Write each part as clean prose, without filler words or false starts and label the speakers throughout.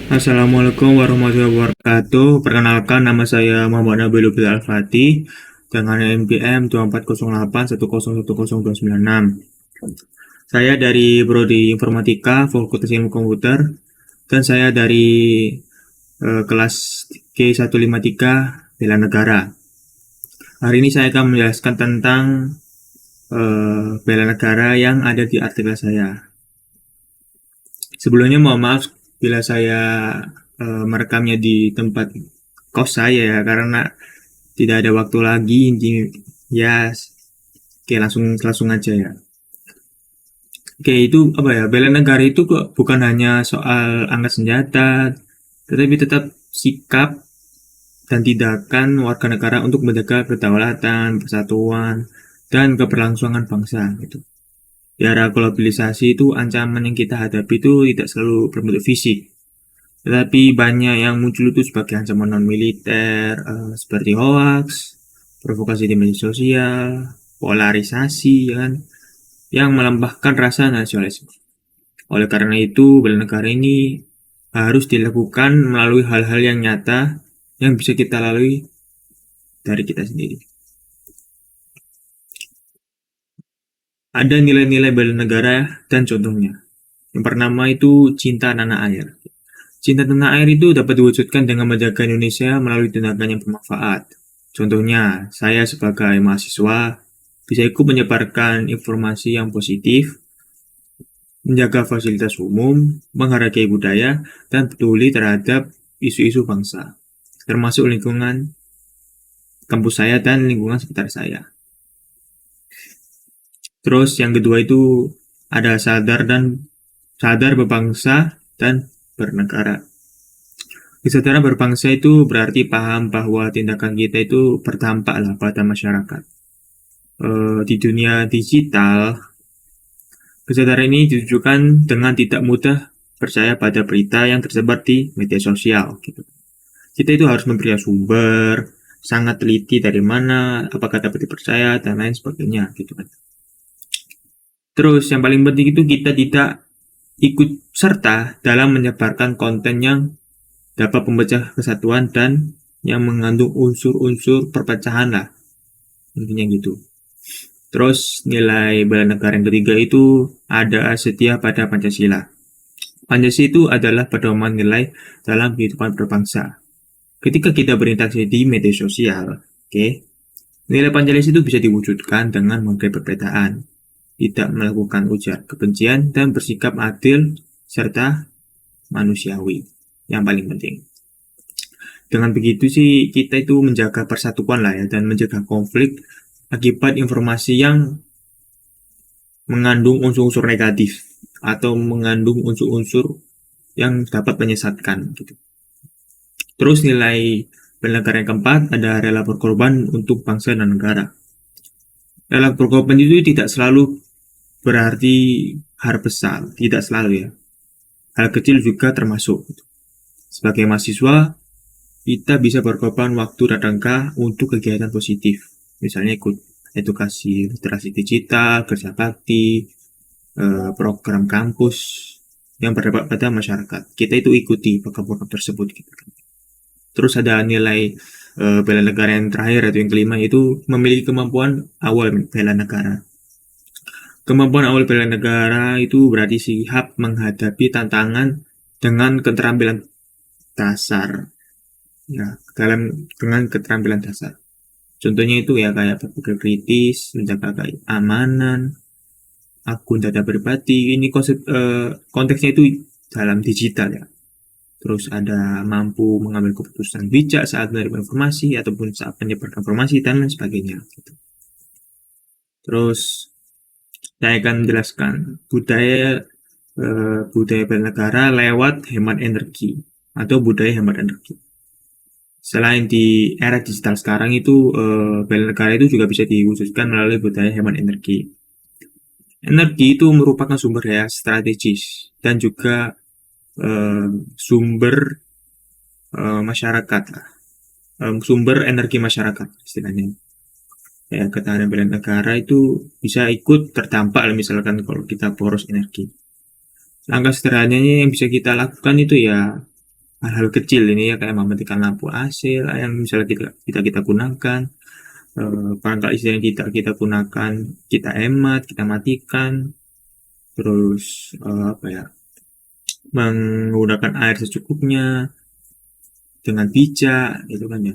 Speaker 1: Assalamualaikum warahmatullahi wabarakatuh. Perkenalkan, nama saya Muhammad Nabil Al-Fatih dengan NPM 240810100296. Saya dari Prodi Informatika, Fakultas Ilmu Komputer, dan saya dari kelas G153 Bela Negara. Hari ini saya akan menjelaskan tentang bela negara yang ada di artikel saya. Sebelumnya mohon maaf bila saya merekamnya di tempat kos saya ya, karena tidak ada waktu lagi. Ya, oke, langsung langsung aja ya. Oke, itu apa ya, bela negara itu kok bukan hanya soal angkat senjata, tetapi tetap sikap dan tindakan warga negara untuk menjaga kedaulatan, persatuan, dan keberlangsungan bangsa gitu. Di era globalisasi itu, ancaman yang kita hadapi itu tidak selalu berbentuk fisik, tetapi banyak yang muncul itu sebagai ancaman non-militer, seperti hoax, provokasi di media sosial, polarisasi, ya kan, yang melembahkan rasa nasionalisme. Oleh karena itu, bela negara ini harus dilakukan melalui hal-hal yang nyata yang bisa kita lalui dari kita sendiri. Ada nilai-nilai bela negara dan contohnya. Yang pertama itu cinta tanah air. Cinta tanah air itu dapat diwujudkan dengan menjaga Indonesia melalui tindakan yang bermanfaat. Contohnya, saya sebagai mahasiswa bisa ikut menyebarkan informasi yang positif, menjaga fasilitas umum, menghargai budaya, dan peduli terhadap isu-isu bangsa, termasuk lingkungan kampus saya dan lingkungan sekitar saya. Terus yang kedua itu ada sadar berbangsa dan bernegara. Kesadaran berbangsa itu berarti paham bahwa tindakan kita itu berdampak lah pada masyarakat. Di dunia digital, kesadaran ini ditujukan dengan tidak mudah percaya pada berita yang tersebar di media sosial. Gitu. Kita itu harus memberi sumber, sangat teliti dari mana, apakah dapat dipercaya, dan lain sebagainya. Gitu kan. Terus yang paling penting itu kita tidak ikut serta dalam menyebarkan konten yang dapat memecah kesatuan dan yang mengandung unsur-unsur perpecahan lah, intinya gitu. Terus nilai bela negara yang ketiga itu ada setia pada Pancasila. Pancasila itu adalah pedoman nilai dalam kehidupan berbangsa. Ketika kita berinteraksi di media sosial, oke, nilai Pancasila itu bisa diwujudkan dengan menghargai perbedaan, tidak melakukan ujar kebencian, dan bersikap adil serta manusiawi. Yang paling penting. Dengan begitu sih kita itu menjaga persatuan lah ya, dan mencegah konflik akibat informasi yang mengandung unsur-unsur negatif atau mengandung unsur-unsur yang dapat menyesatkan gitu. Terus nilai bela negara yang keempat ada rela berkorban untuk bangsa dan negara. Rela berkorban itu tidak selalu berarti hal besar, tidak selalu ya. Hal kecil juga termasuk. Sebagai mahasiswa, kita bisa berkorban waktu dan tenaga untuk kegiatan positif. Misalnya ikut edukasi literasi digital, kerja bakti, program kampus yang berdampak pada masyarakat. Kita itu ikuti program-program tersebut. Gitu. Terus ada nilai bela negara yang terakhir atau yang kelima, itu memiliki kemampuan awal bela negara. Kemampuan awal bela negara itu berarti siap menghadapi tantangan dengan keterampilan dasar. Ya, dengan keterampilan dasar. Contohnya itu ya kayak berpikir kritis, menjaga keamanan, akun data pribadi. Ini konteksnya itu dalam digital ya. Terus ada mampu mengambil keputusan bijak saat menerima informasi ataupun saat menyebarkan informasi dan lain sebagainya. Gitu. Terus saya akan menjelaskan budaya bernegara lewat hemat energi atau budaya hemat energi. Selain di era digital sekarang itu, bela negara itu juga bisa diwujudkan melalui budaya hemat energi. Energi itu merupakan sumber daya strategis dan juga sumber masyarakat, sumber energi masyarakat istilahnya. Ya, ketahanan bela negara itu bisa ikut terdampak misalkan kalau kita boros energi. Langkah sederhananya yang bisa kita lakukan itu ya hal-hal kecil ini ya, kayak mematikan lampu AC lah yang misalnya kita gunakan, perangkat listrik yang kita gunakan, kita hemat, kita matikan. Terus apa ya, menggunakan air secukupnya dengan bijak gitu kan ya.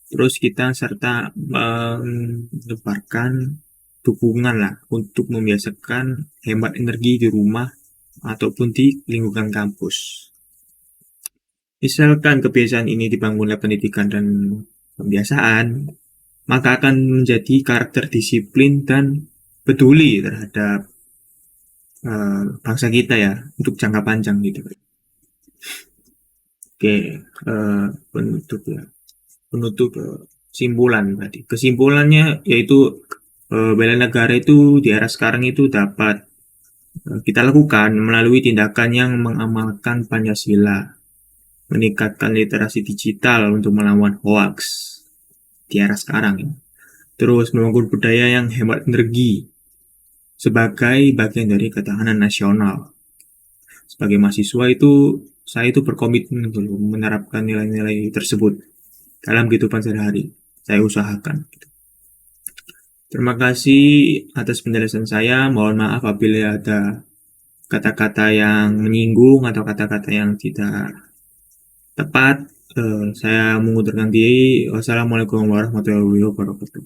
Speaker 1: Terus kita serta menyebarkan dukungan lah untuk membiasakan hemat energi di rumah ataupun di lingkungan kampus. Misalkan kebiasaan ini dibangun oleh pendidikan dan pembiasaan, maka akan menjadi karakter disiplin dan peduli terhadap bangsa kita ya, untuk jangka panjang gitu. Oke, penutup ya. Penutup kesimpulan tadi. Kesimpulannya yaitu bela negara itu di era sekarang itu dapat kita lakukan melalui tindakan yang mengamalkan Pancasila, meningkatkan literasi digital untuk melawan hoax di era sekarang ya. Terus membangun budaya yang hemat energi sebagai bagian dari ketahanan nasional. Sebagai mahasiswa itu saya itu berkomitmen gitu loh, menerapkan nilai-nilai tersebut dalam kehidupan sehari-hari. Saya usahakan. Terima kasih atas penjelasan saya. Mohon maaf apabila ada kata-kata yang menyinggung atau kata-kata yang tidak tepat. Saya mengundurkan diri. Wassalamualaikum warahmatullahi wabarakatuh.